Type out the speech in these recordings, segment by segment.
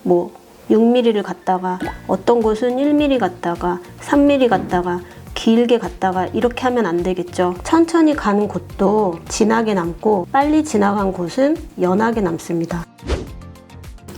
뭐 6mm를 갖다가 어떤 곳은 1mm 갖다가 3mm 갖다가 길게 갔다가 이렇게 하면 안 되겠죠. 천천히 가는 곳도 진하게 남고 빨리 지나간 곳은 연하게 남습니다.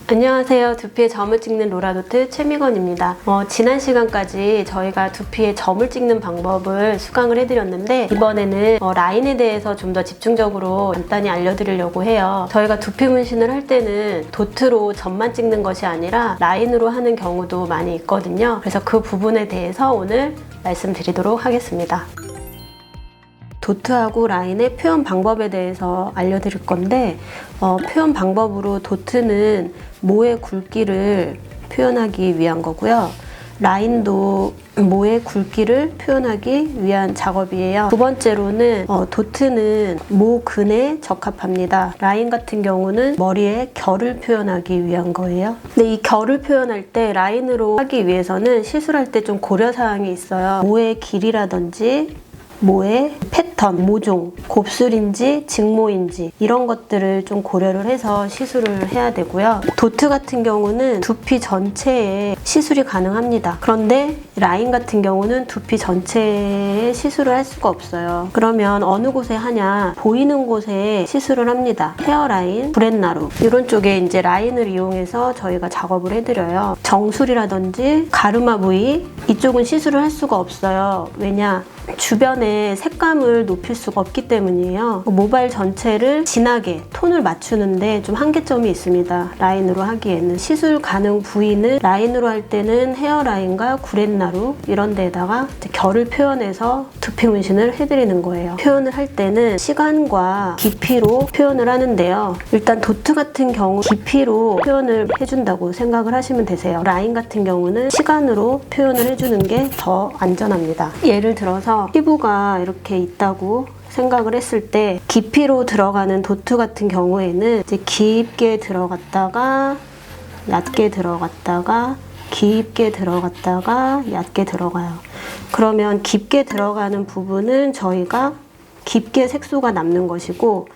안녕하세요. 두피에 점을 찍는 로라도트 최미건입니다. 지난 시간까지 저희가 두피에 점을 찍는 방법을 수강을 해드렸는데 이번에는 라인에 대해서 좀 더 집중적으로 간단히 알려드리려고 해요. 저희가 두피 문신을 할 때는 도트로 점만 찍는 것이 아니라 라인으로 하는 경우도 많이 있거든요. 그래서 그 부분에 대해서 오늘 말씀드리도록 하겠습니다. 도트하고 라인의 표현 방법에 대해서 알려드릴 건데 표현 방법으로 도트는 모의 굵기를 표현하기 위한 거고요. 라인도 모의 굵기를 표현하기 위한 작업이에요. 두 번째로는 도트는 모 근에 적합합니다. 라인 같은 경우는 머리의 결을 표현하기 위한 거예요. 근데 이 결을 표현할 때 라인으로 하기 위해서는 시술할 때 좀 고려사항이 있어요. 모의 길이라든지 모의 패턴, 모종, 곱슬인지 직모인지 이런 것들을 좀 고려를 해서 시술을 해야 되고요. 도트 같은 경우는 두피 전체에 시술이 가능합니다. 그런데 라인 같은 경우는 두피 전체에 시술을 할 수가 없어요. 그러면 어느 곳에 하냐? 보이는 곳에 시술을 합니다. 헤어라인, 브렛나루 이런 쪽에 이제 라인을 이용해서 저희가 작업을 해드려요. 정수리라든지 가르마 부위 이쪽은 시술을 할 수가 없어요. 왜냐? 주변에 색감을 높일 수가 없기 때문이에요. 모발 전체를 진하게 톤을 맞추는데 좀 한계점이 있습니다. 라인으로 하기에는. 시술 가능 부위는 라인으로 할 때는 헤어라인과 구렛나루 이런 데에다가 결을 표현해서 두피 문신을 해드리는 거예요. 표현을 할 때는 시간과 깊이로 표현을 하는데요. 일단 도트 같은 경우 깊이로 표현을 해준다고 생각을 하시면 되세요. 라인 같은 경우는 시간으로 표현을 해주는 게 더 안전합니다. 예를 들어서 피부가 이렇게 있다고 생각을 했을 때 깊이로 들어가는 도트 같은 경우에는 이제 깊게 들어갔다가 얕게 들어갔다가 깊게 들어갔다가 얕게 들어가요. 그러면 깊게 들어가는 부분은 저희가 깊게 색소가 남는 것이고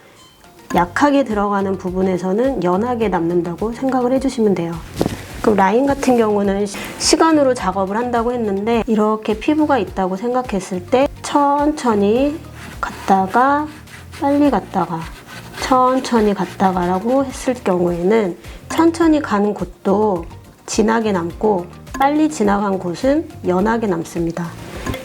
약하게 들어가는 부분에서는 연하게 남는다고 생각을 해주시면 돼요. 그럼 라인 같은 경우는 시간으로 작업을 한다고 했는데 이렇게 피부가 있다고 생각했을 때 천천히 갔다가 빨리 갔다가 천천히 갔다가 라고 했을 경우에는 천천히 가는 곳도 진하게 남고 빨리 지나간 곳은 연하게 남습니다.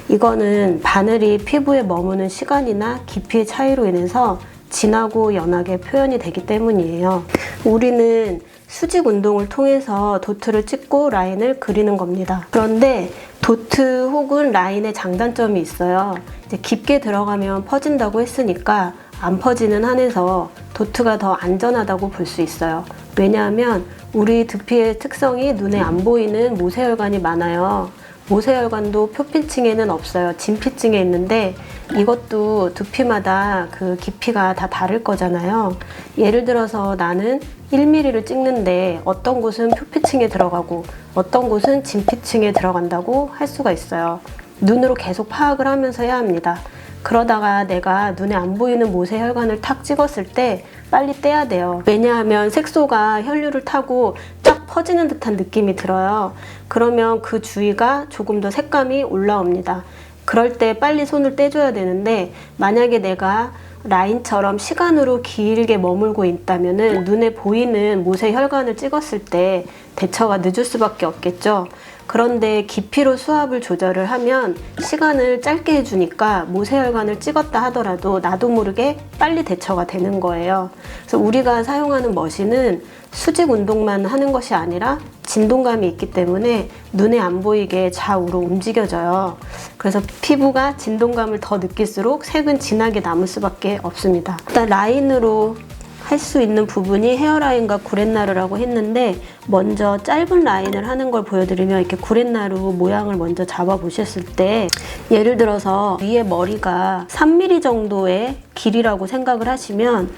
이거는 바늘이 피부에 머무는 시간이나 깊이의 차이로 인해서 진하고 연하게 표현이 되기 때문이에요. 우리는 수직 운동을 통해서 도트를 찍고 라인을 그리는 겁니다. 그런데 도트 혹은 라인의 장단점이 있어요. 이제 깊게 들어가면 퍼진다고 했으니까 안 퍼지는 한에서 도트가 더 안전하다고 볼 수 있어요. 왜냐하면 우리 두피의 특성이 눈에 안 보이는 모세혈관이 많아요. 모세혈관도 표피층에는 없어요. 진피층에 있는데 이것도 두피마다 그 깊이가 다 다를 거잖아요. 예를 들어서 나는 1mm를 찍는데 어떤 곳은 표피층에 들어가고 어떤 곳은 진피층에 들어간다고 할 수가 있어요. 눈으로 계속 파악을 하면서 해야 합니다. 그러다가 내가 눈에 안 보이는 모세혈관을 탁 찍었을 때 빨리 떼야 돼요. 왜냐하면 색소가 혈류를 타고 쫙 퍼지는 듯한 느낌이 들어요. 그러면 그 주위가 조금 더 색감이 올라옵니다. 그럴 때 빨리 손을 떼줘야 되는데 만약에 내가 라인처럼 시간으로 길게 머물고 있다면 눈에 보이는 모세혈관을 찍었을 때 대처가 늦을 수밖에 없겠죠. 그런데 깊이로 수압을 조절을 하면 시간을 짧게 해주니까 모세혈관을 찍었다 하더라도 나도 모르게 빨리 대처가 되는 거예요. 그래서 우리가 사용하는 머신은 수직 운동만 하는 것이 아니라 진동감이 있기 때문에 눈에 안 보이게 좌우로 움직여져요. 그래서 피부가 진동감을 더 느낄수록 색은 진하게 남을 수밖에 없습니다. 일단 라인으로 할 수 있는 부분이 헤어라인과 구렛나루라고 했는데 먼저 짧은 라인을 하는 걸 보여드리면 이렇게 구렛나루 모양을 먼저 잡아 보셨을 때 예를 들어서 위에 머리가 3mm 정도의 길이라고 생각을 하시면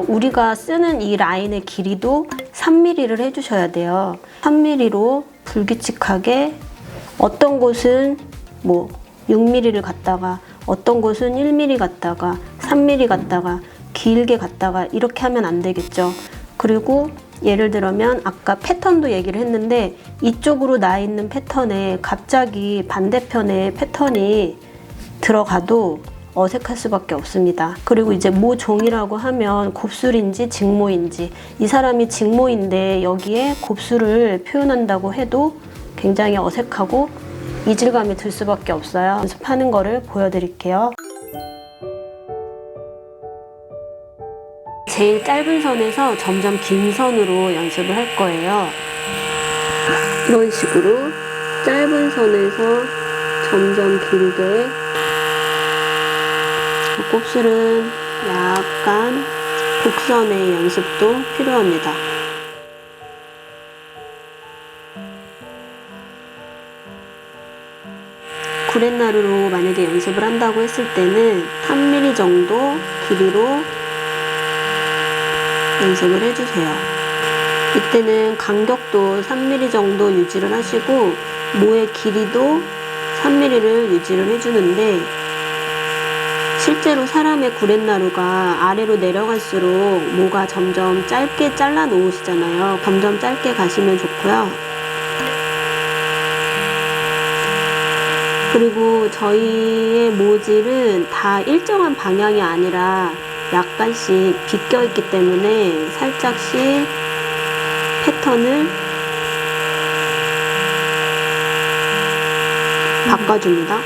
우리가 쓰는 이 라인의 길이도 3mm를 해주셔야 돼요. 3mm로 불규칙하게 어떤 곳은 뭐 6mm를 갖다가 어떤 곳은 1mm 갖다가 3mm 갖다가 길게 갔다가 이렇게 하면 안 되겠죠. 그리고 예를 들면 아까 패턴도 얘기를 했는데 이쪽으로 나 있는 패턴에 갑자기 반대편에 패턴이 들어가도 어색할 수밖에 없습니다. 그리고 이제 모종이라고 하면 곱슬인지 직모인지, 이 사람이 직모인데 여기에 곱슬을 표현한다고 해도 굉장히 어색하고 이질감이 들 수밖에 없어요. 연습하는 거를 보여드릴게요. 제일 짧은 선에서 점점 긴 선으로 연습을 할 거예요. 이런 식으로 짧은 선에서 점점 길게, 곱슬은 약간 곡선의 연습도 필요합니다. 구렛나루로 만약에 연습을 한다고 했을 때는 3mm 정도 길이로 연습을 해주세요. 이때는 간격도 3mm 정도 유지를 하시고 모의 길이도 3mm를 유지를 해주는데, 실제로 사람의 구렛나루가 아래로 내려갈수록 모가 점점 짧게 잘라 놓으시잖아요. 점점 짧게 가시면 좋고요. 그리고 저희의 모질은 다 일정한 방향이 아니라 약간씩 비껴 있기 때문에 살짝씩 패턴을 바꿔줍니다.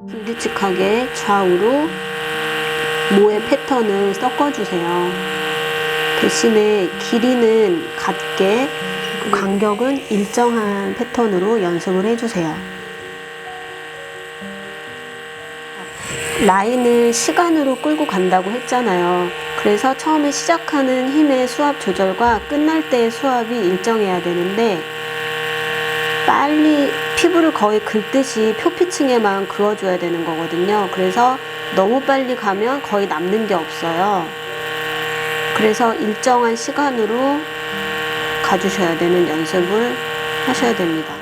불규칙하게 좌우로 모의 패턴을 섞어주세요. 대신에 길이는 같게, 간격은 일정한 패턴으로 연습을 해주세요. 라인을 시간으로 끌고 간다고 했잖아요. 그래서 처음에 시작하는 힘의 수압 조절과 끝날 때의 수압이 일정해야 되는데, 빨리 피부를 거의 긁듯이 표피층에만 그어줘야 되는 거거든요. 그래서 너무 빨리 가면 거의 남는 게 없어요. 그래서 일정한 시간으로 가주셔야 되는 연습을 하셔야 됩니다.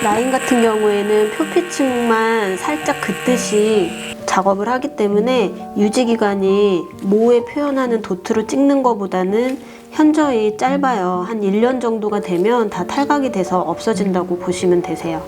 라인 같은 경우에는 표피층만 살짝 긋듯이 작업을 하기 때문에 유지기간이 모에 표현하는 도트로 찍는 것보다는 현저히 짧아요. 한 1년 정도가 되면 다 탈각이 돼서 없어진다고 보시면 되세요.